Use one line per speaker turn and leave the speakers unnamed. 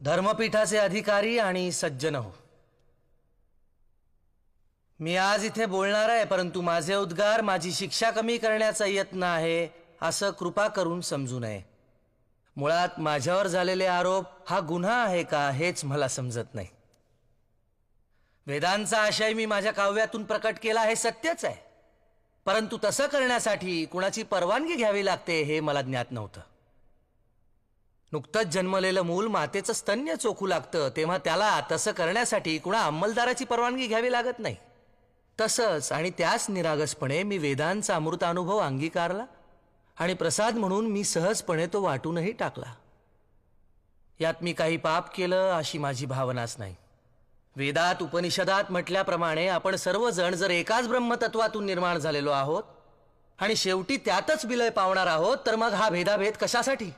धर्मपीठाचे अधिकारी आणि सज्जन हो, मी आज इथे बोलणार आहे, परंतु माझे उद्गार माझी शिक्षा कमी करण्याचा यत्न आहे असं कृपा करून समजू नये. मुळात माझ्यावर झालेले आरोप हा गुन्हा आहे का हेच मला समजत नाही. वेदांचा आशय मी माझ्या काव्यातून प्रकट केला हे सत्यच आहे, परंतु तसं करण्यासाठी कुणाची परवानगी घ्यावी लागते हे मला ज्ञात नव्हतं. नुकतंच जन्मलेलं मूल मातेचं स्तन्य चोखू लागतं तेव्हा त्याला तसं करण्यासाठी कुणा अंमलदाराची परवानगी घ्यावी लागत नाही. तसंच आणि त्याच निरागसपणे मी वेदांचा अमृतानुभव अंगीकारला आणि प्रसाद म्हणून मी सहजपणे तो वाटूनही टाकला. यात मी काही पाप केलं अशी माझी भावनाच नाही. वेदात उपनिषदात म्हटल्याप्रमाणे आपण सर्वजण जर एकाच ब्रह्मतत्वातून निर्माण झालेलो आहोत आणि शेवटी त्यातच विलय पावणार आहोत, तर मग हा भेदाभेद कशासाठी?